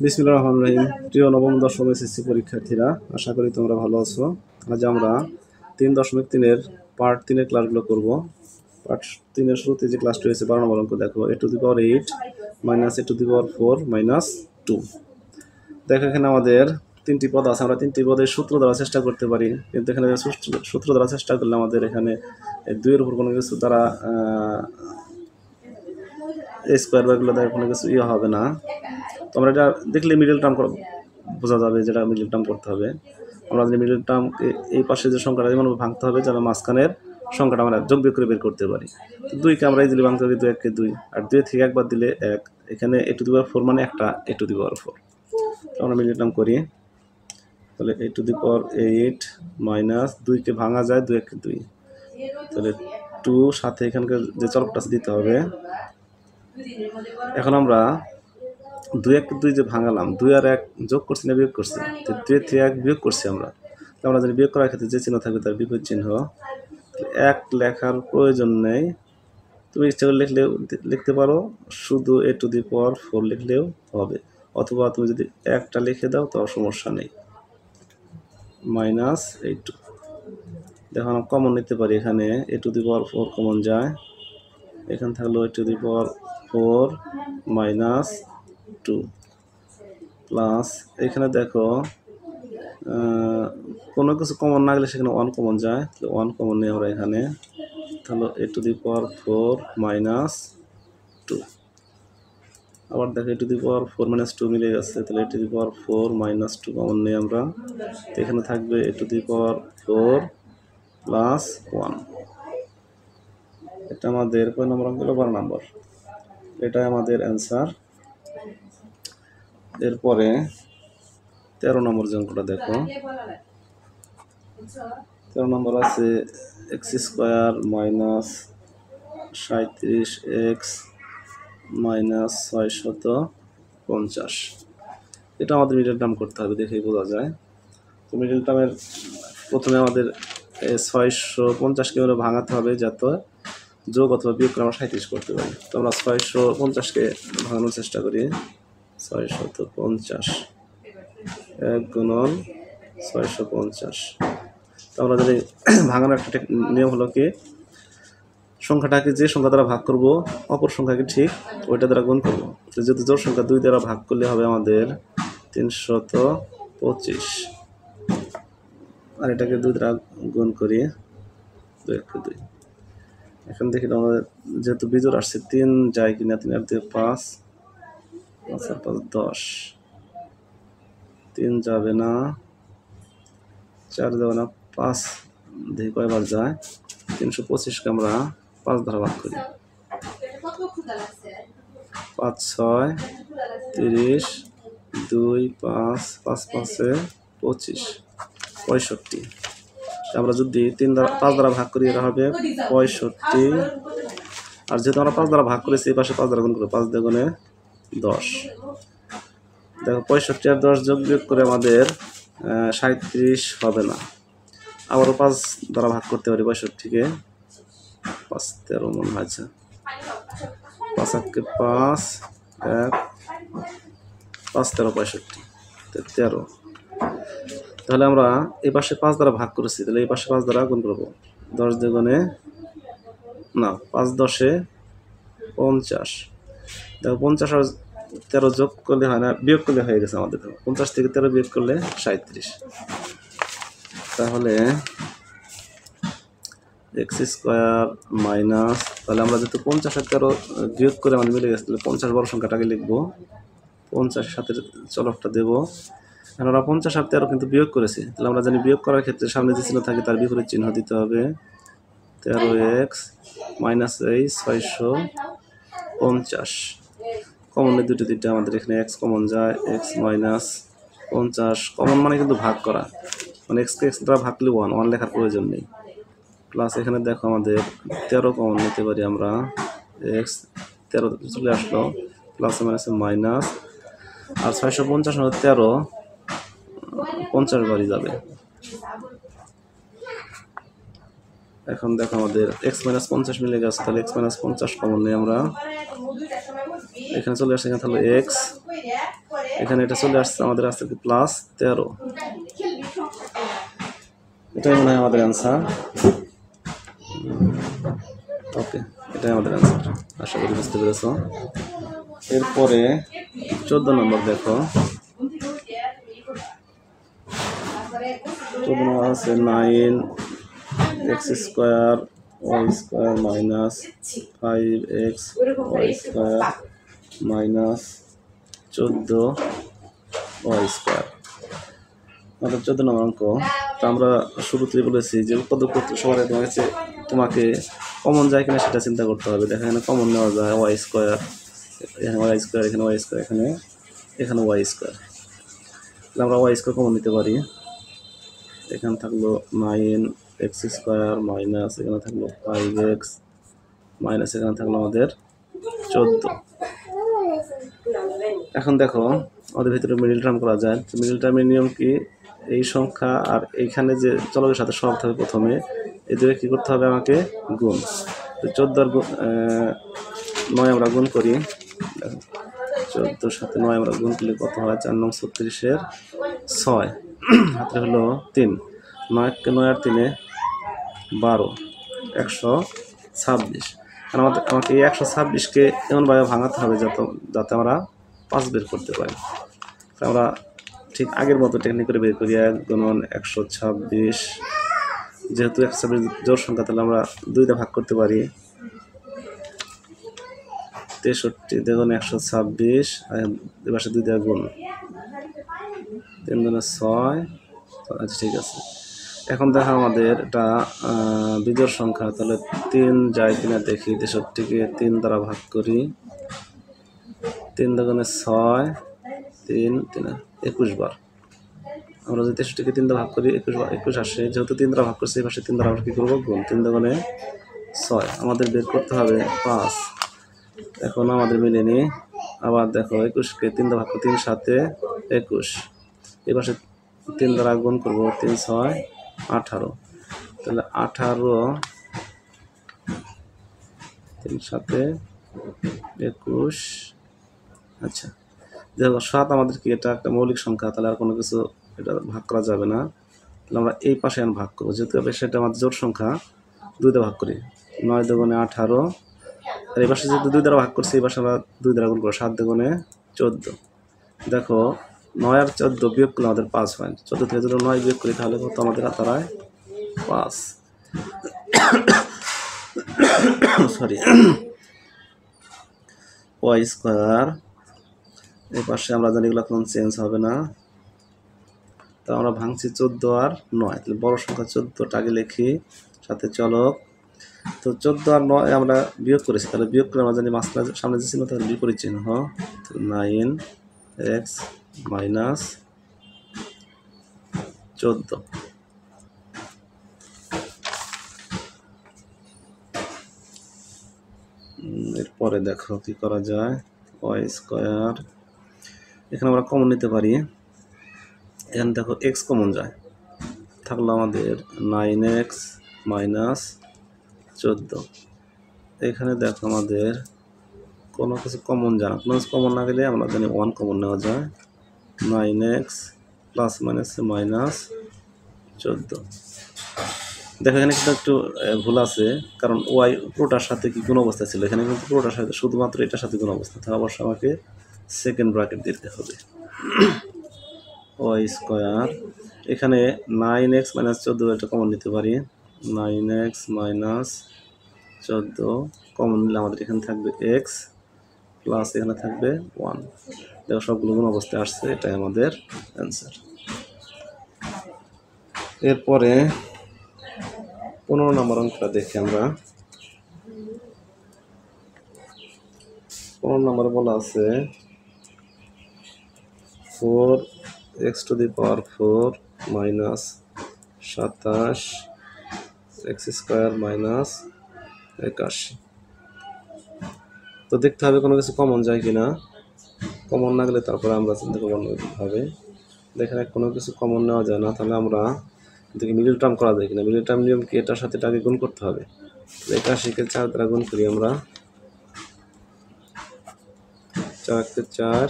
বিসমিল্লাহির রহমানির রহিম। প্রিয় নবম দশম এসএসসি পরীক্ষার্থীরা, আশা করি তোমরা ভালো আছো। আজ আমরা 3.3-এর পার্ট 3-এর ক্লাসগুলো করব। পার্ট 3-এর শুরুতে যে ক্লাসটি রয়েছে 12 নম্বর অঙ্ক দেখো, a⁴ মাইনাস a⁴ -2। দেখো এখানে আমাদের তিনটি পদ আছে, আমরা তিনটি পদের সূত্র দ্বারা চেষ্টা করতে পারি, কিন্তু এখানে সূত্র দ্বারা চেষ্টা করলে আমাদের এখানে 2-এর উপর কোনো কিছু দ্বারা স্কোয়ার বা এগুলো দ্বারা কোনো কিছু হবে না। তো আমরা এটা দেখলে মিডল টার্ম বোঝা যাবে, যেটা মিডল টার্ম করতে হবে। আমরা যদি মিডল টার্ম এই পাশে যে সংখ্যাটা যেমন ভাঙতে হবে, যেন মাঝখানের সংখ্যাটা আমরা যোগ বিয়োগ করে বের করতে পারি। তো 2কে আমরা ইজিলি ভাঙতে পারি, 2 1 2, আর 2 থেকে একবার দিলে 1। এখানে a⁴ মানে একটা a⁴ তো আমরা মিডল টার্ম করি, তাহলে a⁴ মাইনাস 2কে ভাঙা যায় 2 1 2, তাহলে 2 সাথে এখানকার যে চলকটা দিতে হবে। এখন আমরা 2 1 2 যে ভাঙালাম, 2 আর 1 যোগ করছি না বিয়োগ করছি? তো 2 থেকে 1 বিয়োগ করছি আমরা। তো আমরা যদি বিয়োগ করার ক্ষেত্রে যে চিহ্ন থাকবে তার বিপরীত চিহ্ন 1 লেখার প্রয়োজন নেই। তুমি ইচ্ছা করে লিখতে পারো, শুধু a⁴ লিখলেও হবে, অথবা তুমি যদি 1টা লিখে দাও তাও সমস্যা নেই। মাইনাস -8। দেখো আমরা কমন নিতে পারি, এখানে a⁴ কমন যায়, এখানে থাকলো a⁴ -2 প্লাস এখানে দেখো কোনো কিছু কমন না গেলে সেখানে 1 কমন যায়, তাহলে 1 কমন নিয়ে আমরা এখানে, তাহলে a⁴ -2। আবার দেখো a⁴ -2 মিলে গেছে, তাহলে a⁴ -2 কমন নিয়ে আমরা, এখানে থাকবে a⁴ +1। এটা আমাদের কয় নম্বর অঙ্ক? 12 নম্বর। এটাই আমাদের অ্যান্সার। এরপরে 13 নম্বর যে অঙ্কটা দেখো, 13 নম্বর আছে x² - 37x -650। এটা আমাদের মিডল টার্ম করতে হবে, দেখেই বোঝা যায়। তো মিডল টার্মের প্রথমে আমাদের 650কে ভাঙাতে হবে, যাতে যোগ অথবা বিয়োগ করে আমরা 37 করতে পারি। তো আমরা 650কে ভাঙানোর চেষ্টা করি। 650 1 গুণন 650। তো আমরা যদি ভাঙানোর একটা নিয়ম হলো কি, সংখ্যাটাকে যে সংখ্যা দ্বারা ভাগ করব অপর সংখ্যাকে ঠিক ওইটা দ্বারা গুণ করব। তো যদি জোড় সংখ্যা 2 দ্বারা ভাগ করলে হবে আমাদের 325, আর এটাকে 2 দ্বারা গুণ করি 2 1 2। এখন দেখি আমাদের যেহেতু বিজোড় আসছে, 3 যায় কিনা, 3 আর 2 5, 5 আর 5 10, 3 যাবে না, 4 যাবে না, 5 দেখি কয়বার যায়। 325কে আমরা 5 দ্বারা ভাগ করি, 5 6 30, 2 5 5 5 25 65। আমরা যদি 5 দ্বারা ভাগ করি, এটা হবে 65। আর যেহেতু আমরা 5 দ্বারা ভাগ করেছি, এই পাশে 5 দ্বারা গুণ করবো, 5 দ্বিগুণে 10। দেখো 65 আর 10 যোগ বিয়োগ করে আমাদের 37 হবে না। আবারও 5 দ্বারা ভাগ করতে পারি 65কে, 5 13 মনে হয়েছে, 5 1 5 1 5 13 65 13। তাহলে আমরা এই পাশে 5 দ্বারা ভাগ করেছি, তাহলে এই পাশে 5 দ্বারা গুণ করবো, 10 দ্বিগুণে না 5 10 50। দেখো 50 আর 13 যোগ করলে হয় না, বিয়োগ করলে হয়ে গেছে আমাদের। 50 থেকে 13 বিয়োগ করলে 37। তাহলে x² মাইনাস, তাহলে আমরা যেহেতু 50 আর 13 বিয়োগ করে আমাদের মিলে গেছে, তাহলে 50 বড় সংখ্যাটাকে লিখবো, 50 সাথে চলকটা দেবো। এখন আমরা 50 আর 13 কিন্তু বিয়োগ করেছি, তাহলে আমরা জানি বিয়োগ করার ক্ষেত্রে সামনে যে চিহ্ন থাকে তার বিপরীত চিহ্ন দিতে হবে। 13x মাইনাস এই 650 কমন নেই, দুটো আমাদের এখানে x কমন যায়, x মাইনাস 50 কমন মানে কিন্তু ভাগ করা, মানে x কে x দ্বারা ভাগ করলে 1 লেখার প্রয়োজন নেই। প্লাস এখানে দেখো আমাদের 13 কমন নিতে পারি আমরা, x 13 চলে আসলো, প্লাস মাইনাসে মাইনাস, আর 650 13 50 বারই যাবে। এখন দেখো আমাদের x - 50 মিলে গেছে, তাহলে x - 50 কমন নেই আমরা, এখানে চলে আসছে, এখানে থাকলো এক্স, এখানে এটা চলে আসছে আমাদের আসছে কি প্লাস 13। এটাই মনে হয় আমাদের অ্যান্সার। ওকে, এটাই আমাদের অ্যান্সার, আশা করি বুঝতে পেরেছ। এরপরে 14 নম্বর দেখো, 14 নম্বর আছে 9x square y square minus 5x ওয়াই স্কোয়ার মাইনাস 14 ওয়াই স্কোয়ার। আমাদের 14 নম্বর অঙ্ক। তো আমরা শুরুতেই বলেছি যে উৎপাদক করতে সবার তোমাকে কমন যায় কিনা সেটা চিন্তা করতে হবে। দেখো এখানে কমন নেওয়া যায় ওয়াই স্কোয়ার, এখানে ওয়াই স্কোয়ার, এখানে ওয়াই স্কোয়ার, এখানে ওয়াই স্কোয়ার। আমরা ওয়াই স্কোয়ার কমন নিতে পারি। এখানে থাকলো 9x স্কোয়ার মাইনাস এখানে থাকলো 5x মাইনাস এখানে থাকলো আমাদের 14। এখন দেখো আমাদের ভিতরে মিডল টার্ম করা যায়। মিডল টার্মের নিয়ম কি, এই সংখ্যা আর এইখানে যে চলকের সাথে সহগ থাকবে প্রথমে, এই দুটো কী করতে হবে আমাকে গুণ। 14 আর 9 আমরা গুণ করি, 14 সাথে 9 আমরা গুণ করলে কত হয়, 4 9 36-এর 6 হাতে হলো 3, 9 আর 3 12, 126। আমাকে এই 126কে এমনভাবে ভাঙাতে হবে যাতে আমরা 5 বের করতে পারি। তো আমরা ঠিক আগের মতো টেকনিক করে বের করি। 1 গুণন 126, যেহেতু 126 জোড় সংখ্যা তাহলে আমরা 2 দিয়ে ভাগ করতে পারি। 63 দেখুন 126 এর পাশে 2 দিয়ে গুণ, 3 গুণে 6। আচ্ছা ঠিক আছে। এখন দেখো আমাদের এটা বিজোড় সংখ্যা, তাহলে 3 যায় কিনা দেখি। 63কে 3 দ্বারা ভাগ করি, 3 দুগুণে 6, 3 3 21 বার। আমরা যদি 63কে 3 দ্বারা ভাগ করি 21 আসে, যেহেতু 3 দ্বারা ভাগ করছি এই পাশে 3 দ্বারা আমরা কী করবো গুণ, 3 দুগুণে 6। আমাদের বের করতে হবে 5। এখন আমাদের মিলেনি। আবার দেখো 21কে 3 দ্বারা ভাগ করে 3 7 21, এই পাশে 3 দ্বারা গুণ করবো, 3 6 18, তাহলে 18 3 7 21। আচ্ছা দেখো 7 আমাদের কি এটা একটা মৌলিক সংখ্যা, তাহলে আর কোনো কিছু এটা ভাগ করা যাবে না। তাহলে আমরা এই পাশে এখন ভাগ করবো, যেহেতু সেটা আমাদের জোড় সংখ্যা, 2 দিয়ে ভাগ করি, 9 দুগুণে 18। আর এই পাশে যেহেতু 2 দ্বারা ভাগ করছি এই পাশে আমরা 2 দ্বারা গুণ করবো, 7 দুগুণে 14। দেখো 9 আর 14 বিয়োগ করলে আমাদের 5 হয়। 14 থেকে যদি 9 বিয়োগ করি তাহলে কত আমাদের দাঁড়ায় 5। Sorry, y square. এই পাশে আমরা জানি এগুলো কোনো চেঞ্জ হবে না, তো আমরা ভাঙছি 14 আর 9, তাহলে বড় সংখ্যা 14টা আগে লিখি, সাথে চলক। তো 14 আর 9 আমরা বিয়োগ করেছি, তাহলে বিয়োগ করে আমরা জানি মাঝখানে সামনে যে চিহ্ন তাহলে বিপরীত চিহ্ন, 9x মাইনাস 14। এরপরে দেখো কি করা যায়, ওয়াই স্কোয়ার এখানে আমরা কমন নিতে পারি। এখানে দেখো এক্স কমন যায়, থাকলো আমাদের 9x মাইনাস 14। এখানে দেখো আমাদের কোনো কিছু কমন যায় না, কোনো কিছু কমন না গেলে আমরা জানি 1 কমন নেওয়া যায়। 9x plus minus minus 14। দেখো এখানে কিন্তু একটু ভুল আছে, কারণ ওয়াই পুরোটার সাথে কি গুণ অবস্থা ছিল, এখানে কিন্তু পুরোটার সাথে শুধুমাত্র এটার সাথে গুণ অবস্থা, তাহলে অবশ্যই আমাকে সেকেন্ড ব্র্যাকেট দিতে হবে। ওয়াই স্কোয়ার এখানে 9x মাইনাস 14 এটা কমন নিতে পারি, 9x মাইনাস 14 কমন নিলে আমাদের এখানে থাকবে x প্লাস এখানে থাকবে 1। দেখো সবগুলো গুণ অবস্থায় আসছে, এটাই আমাদের অ্যান্সার। এরপরে 15 নম্বর অঙ্কটা দেখি আমরা। 15 নম্বরে বলা আছে 4x to the power 4 minus 27 x square minus 81। তো দেখতে হবে কোনো কিছু কমন যায় কিনা, কমন না গেলে তারপরে আমরা চিন্তা করবো হবে। এখানে কোনো কিছু কমন নেওয়া যায় না, তাহলে আমরা দেখি মিডল টার্ম করা যায় কিনা। মিডল টার্ম নিয়ম কি, এটার সাথে এটাকে গুণ করতে হবে। 81কে 4 দ্বারা গুণ করি আমরা, 4 × 4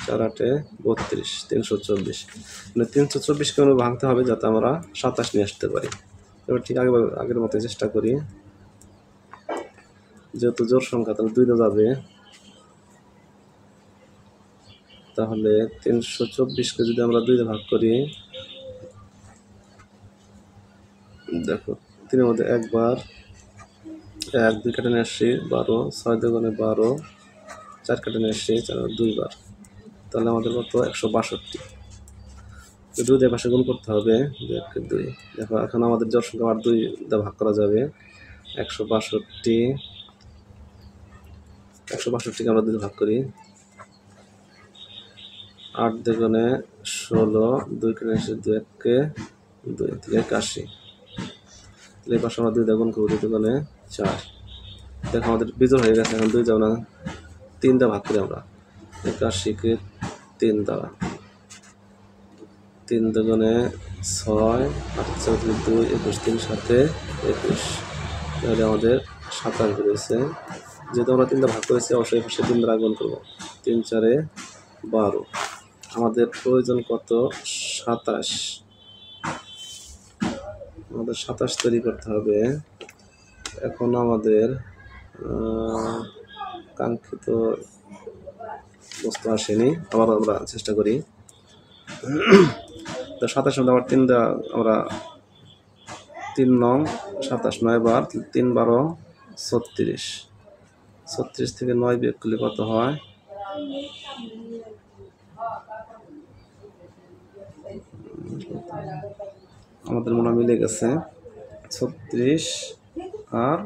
4 × 8 = 32 324 মানে 324কে আমরা ভাঙতে হবে যাতে আমরা 27 নিয়ে আসতে পারি। এবার ঠিক আগের মতো চেষ্টা করি। যেহেতু জোড় সংখ্যা তাহলে 2 দিয়ে যাবে, তাহলে 324কে যদি আমরা 2 দিয়ে ভাগ করি, দেখো 3-এর মধ্যে একবার 1 2 কেটে নিয়ে আসছি 12 6 2 × 12 4 কেটে নিয়ে আসছি 4 2বার, তাহলে আমাদের কত 162। 2 দিয়ে পাশে গুণ করতে হবে 2 × 2। দেখো এখন আমাদের জোড় সংখ্যা আর 2 দিয়ে ভাগ করা যাবে। 162কে আমরা 2 দিয়ে ভাগ করি, 8 2 × 16 2 কেটে নিয়ে আসছি 2 1 2 81। তাহলে এই পাশে আমরা 2 দিয়ে গুণ করবো 2 2 × 4। দেখো আমাদের বিজোড় হয়ে গেছে। এখন 2 যাও না 3 দিয়ে ভাগ করি আমরা 81কে 3 দ্বারা, 3 2 × 6 8 4 2 21 3 7 21, তাহলে আমাদের 27 বেরিয়েছে। যেহেতু আমরা 3 দিয়ে ভাগ করেছি অবশ্যই পাশে 3 দ্বারা গুণ করবো। 3 4 12। আমাদের প্রয়োজন কত 27। আমাদের 27 তৈরি করতে হবে। এখন আমাদের কাঙ্ক্ষিত বস্তু আসেনি, আবার আমরা চেষ্টা করি। তো 27 মধ্যে আবার 3 দেওয়া, আমরা 3 9 27 9 বার 3 12 36। 36 থেকে 9 বিয়োগ করলে কত হয়? আমাদের মনে মিলে গেছে 36 আর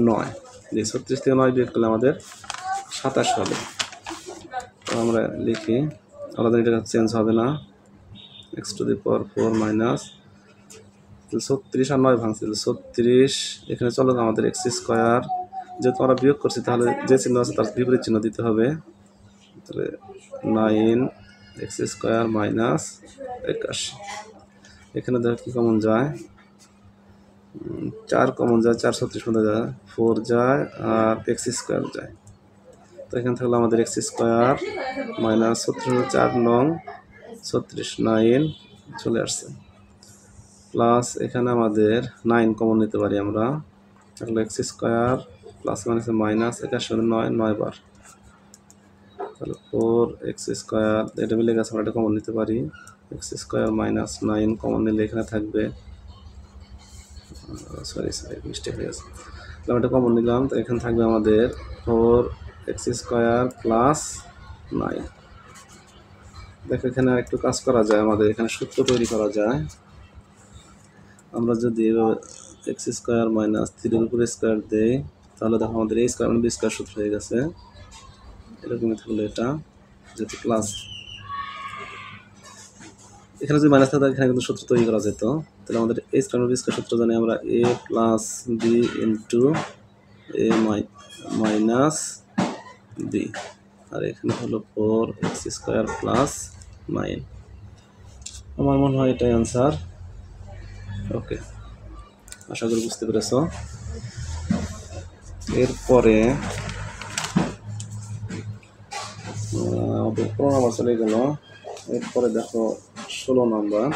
9। 36 থেকে 9 বিয়োগ করলে আমাদের 27 হবে। তো আমরা লিখি, আলাদা এটা চেঞ্জ হবে না, x⁴ মাইনাস 36 আর 9 ভাঙছিল 36, এখানে চলো আমাদের x², যেহেতু আমরা বিয়োগ করছি তাহলে যে চিহ্ন আছে তার বিপরীত চিহ্ন দিতে হবে। তাহলে 9 x² মাইনাস 81। এখানে দেখো কি কমন যায়, 4 কমন যায়, 4 36 মধ্যে যায়, 4 যায় আর x² যায়। তো এখানে থাকলে আমাদের x² মাইনাস 36 4 9 36 9 চলে আসছে, প্লাস এখানে আমাদের 9 কমন নিতে পারি আমরা। তাহলে x² প্লাস মাইনাস মাইনাস 81 9 9 বার, তাহলে 4x², এটা মিলে গেছে, আমরা এটা কমন নিতে পারি। x² মাইনাস 9 কমন নিলে এখানে থাকবে, সরি মিস্টেক হয়ে গেছে, তাহলে এটা কমন নিলাম। তো এখানে থাকবে আমাদের 4x² প্লাস 9। দেখো এখানে আর একটু কাজ করা যায়, আমাদের এখানে সূত্র তৈরি করা যায়। আমরা যদি x² মাইনাস 3 এর উপর স্কোয়ার দেই, তাহলে দেখো আমাদের a² মানে b² সূত্র হয়ে গেছে। এরকমই থাকলো এটা, যেহেতু প্লাস এখানে যদি মাইনাস থাকে এখানে কিন্তু সূত্র তৈরি করা যেত। তাহলে আমাদের a² মানে b² সূত্র জানি আমরা a plus b into a minus b, আর এখানে হলো 4x² প্লাস 9। আমার মনে হয় এটাই অ্যান্সার। ওকে, আশা করি বুঝতে পেরেছ। এরপরে আমাদের 15 নম্বর চলে গেল। এরপরে দেখো 16 নম্বর।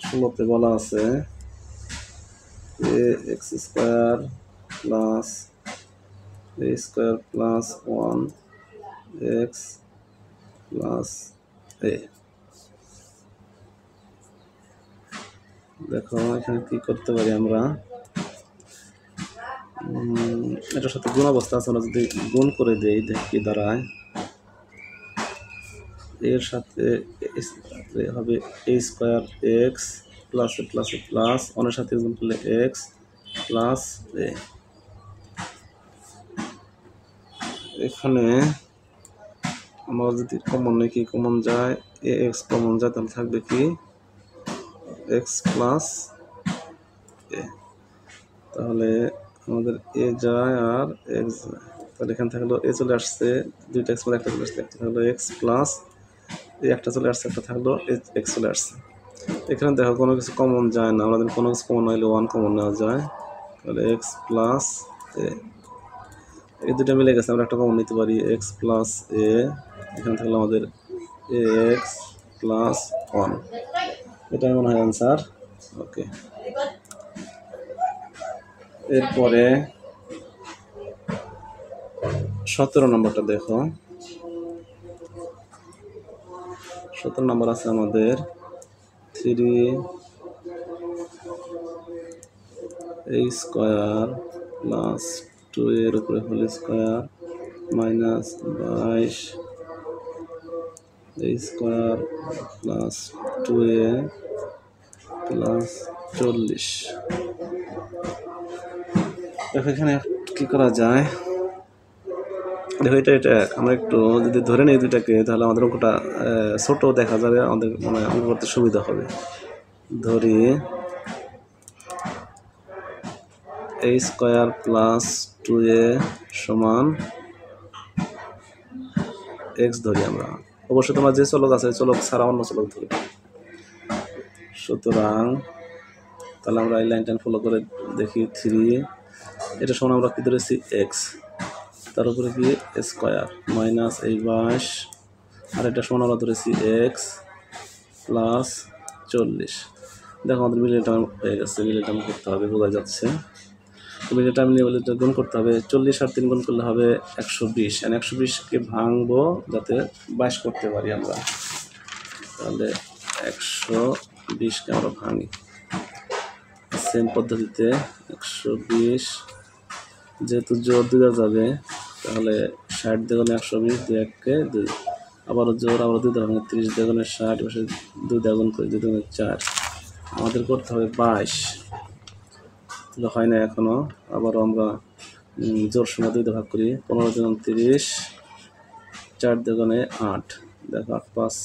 16তে বলা আছে ax² plus a² plus 1x plus a। দেখো এখানে কি করতে পারি আমরা, এটার সাথে গুণ অবস্থা আছে, আমরা যদি গুণ করে দেই দেখ কি দাঁড়ায়। এর সাথে হবে a² প্লাস এ প্লাস এ প্লাস 1 এর সাথে গুণ করলে x প্লাস a। এখানে আমরা যদি কমন নেই, কি কমন যায়, ax কমন যায়, তাহলে থাকবে কি x প্লাস a। তাহলে আমাদের a যায় আর x যায়, তাহলে এখানে থাকলো a চলে আসছে, দুইটা x মানে একটা চলে আসছে, একটা থাকলো x প্লাস এই একটা চলে আসছে, একটা থাকলো x চলে আসছে। এখানে দেখো কোনো কিছু কমন যায় না, আমাদের কোনো কিছু কমন হইলে 1 কমন নেওয়া যায়, তাহলে x প্লাস এই দুটো মিলে গেছে, আমরা একটা কমন নিতে পারি এক্স প্লাস এ, এখানে থাকলে আমাদের এক্স প্লাস 1, এটাই মনে হয় অ্যান্সার। ওকে, এরপরে 17 নম্বরটা দেখো। 17 নম্বর আছে আমাদের 3a স্কোয়ার প্লাস 2 এর উপরে whole square minus 22 a square plus 2a plus 40। দেখো এখানে কি করা যায়, দেখো এটা আমরা একটু যদি ধরে নিই দুইটাকে, তাহলে আমাদের অঙ্কটা ছোট দেখা যাবে, আমাদের মানে অঙ্ক করতে সুবিধা হবে। ধরি a স্কোয়ার প্লাস 2a সমান x ধরি আমরা, অবশ্যই তোমার যে চলক আছে চলক ছাড়া অন্য চলক ধরি। সুতরাং তাহলে আমরা এই লাইন ফলো করে দেখি, 3 এটা সমান আমরা কি ধরেছি x, তার উপরে কি স্কোয়ার মাইনাস এই 22, আর এটা সমান আমরা ধরেছি x প্লাস 40। দেখো আমাদের মিলিয়ে টার্ম হয়ে গেছে, মিলিয়ে টার্ম করতে হবে, বোঝা যাচ্ছে। মিলিয়ে টার্ম নিয়ে গুণ করতে হবে, 40 আর 3 গুণ করলে হবে 120, আর 120কে ভাঙবো যাতে 22 করতে পারি আমরা, তাহলে 120কে আমরা ভাঙি সেম পদ্ধতিতে। 120 যেহেতু জোর 2 যাবে, তাহলে 60 দ্বিগুণে 120, 2 1-কে 2, আবারও জোর, আবার 2 দ্বারা 30 দ্বিগুণে 60, বসে 2 দ্বিগুণ করে 2 দ্বিগুণে 4, আমাদের করতে হবে 22, হয় না এখনো। আবারও আমরা জোর সময় 2 দিয়ে ভাগ করি, 15 দ্বিগুণ 30, 4 দ্বিগুণে 8, দেখো 8 5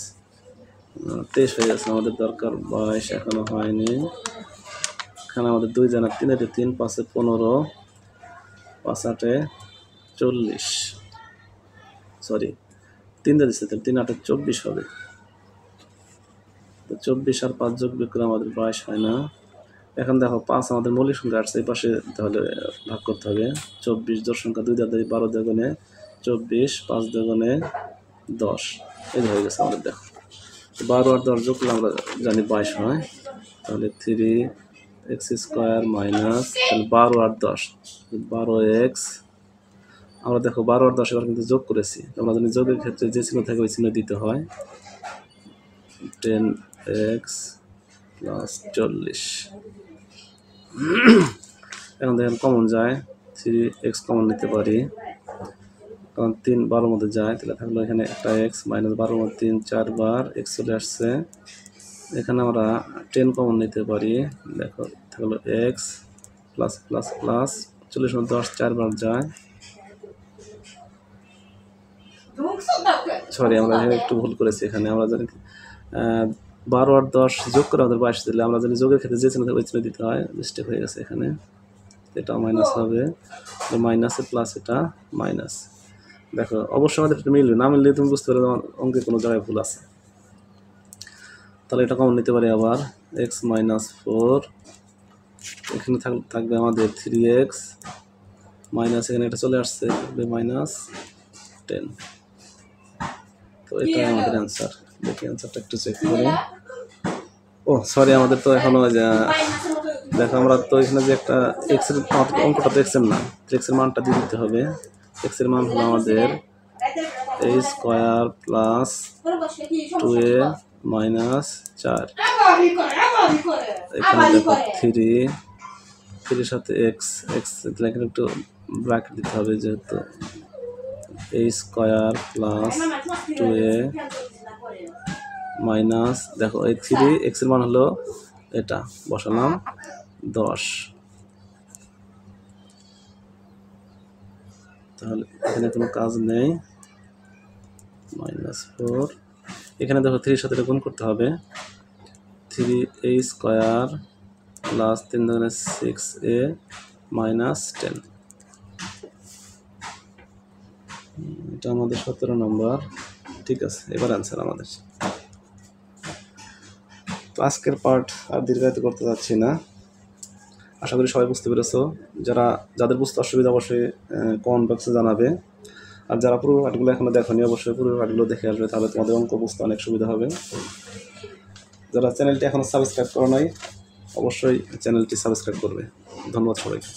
23 হয়ে গেছে, আমাদের দরকার 22, এখনো হয়নি। এখানে আমাদের 2 জানা 3, 3 5 15, 5 8 40, সরি 3 দিয়ে দিচ্ছে, 3 8 24 হবে। তো 24 আর 5 যোগ বিয়োগ করে আমাদের 22 হয় না। এখন দেখো 5 আমাদের মৌলিক সংখ্যা আসছে, এই পাশে তাহলে ভাগ করতে হবে। 24 জোড় সংখ্যা 2 দিয়ে 12 দ্বিগুণে 24, 5 দ্বিগুণে 10, এই হয়ে গেছে আমাদের। দেখো 12 আর 10 যোগ করলে আমরা জানি 22 হয়, তাহলে 3x স্কোয়ার মাইনাস 12 আর 10 12x, আমরা দেখো 12 আর 10 এবার কিন্তু যোগ করেছি, আমরা জানি যোগের ক্ষেত্রে যে চিহ্ন থাকে ওই চিহ্ন দিতে হয়। 10x প্লাস 40, এখন দেখেন কমন যায়, 3x কমন নিতে পারি, কারণ 3 12 মধ্যে যায়, তাহলে থাকলো এখানে একটা x মাইনাস 12 মধ্যে 3 4 বার x চলে আসছে। এখানে আমরা 10 কমন নিতে পারি, দেখো থাকলো x প্লাস প্লাস প্লাস 40 মধ্যে 10 4 বার যায়, সরি আমরা এখানে একটু ভুল করেছি। এখানে আমরা জানি 12 আর 10 যোগ করে আমাদের 22 দিলে, আমরা জানি যোগের ক্ষেত্রে যে চিহ্ন ওই চিহ্ন দিতে হয়, মিস্টেক হয়ে গেছে এখানে, এটা মাইনাস হবে, মাইনাসে প্লাস, এটা মাইনাস। দেখো অবশ্যই আমাদের এটা মিলবে, না মিললে তুমি বুঝতে পারবে অঙ্কে কোনো জায়গায় ভুল আছে। তাহলে এটা কমন নিতে পারি আবার, x মাইনাস 4, এখানে থাকবে আমাদের 3x মাইনাস, এখানে এটা চলে আসছে মাইনাস 10। তো এটাই আমাদের অ্যান্সার। দেখি অ্যান্সারটা একটু চেক করি। ও সরি, আমাদের তো এখনো দেখো আমরা তো এখানে যে একটা এক্স এর অঙ্কটা তো এক্স এর না, এক্স এর মানটা দিয়ে দিতে হবে। এক্স এর মান হলো আমাদের a square plus 2a minus 4, এখানে দেখো 3 সাথে এক্স, এখানে একটু ব্র্যাকেট দিতে হবে, যেহেতু a square plus 2a minus, দেখো এই 3x এর মান হলো এটা, বসালাম 10, তাহলে এখানে কোনো কাজ নেই, -4, এখানে দেখো 3 এর সাথে গুণ করতে হবে, 3a স্কোয়ার প্লাস 3 দুগুণে 6a মাইনাস 10, এটা আমাদের 17 নম্বর। ঠিক আছে, এবার অ্যান্সার আমাদের। তো আজকের পার্ট আর দীর্ঘায়িত করতে যাচ্ছি না, আশা করি সবাই বুঝতে পেরেছো। যাদের বুঝতে অসুবিধা অবশ্যই কমেন্ট বক্সে জানাবে। আর যারা পুরো পাঠগুলো এখনো দেখোনি অবশ্যই পুরো পাঠগুলো দেখে আসবে, তাহলে তোমাদের অঙ্ক বুঝতে অনেক সুবিধা হবে। যারা চ্যানেলটি এখনো সাবস্ক্রাইব করো নাই অবশ্যই চ্যানেলটি সাবস্ক্রাইব করবে। ধন্যবাদ সবাইকে।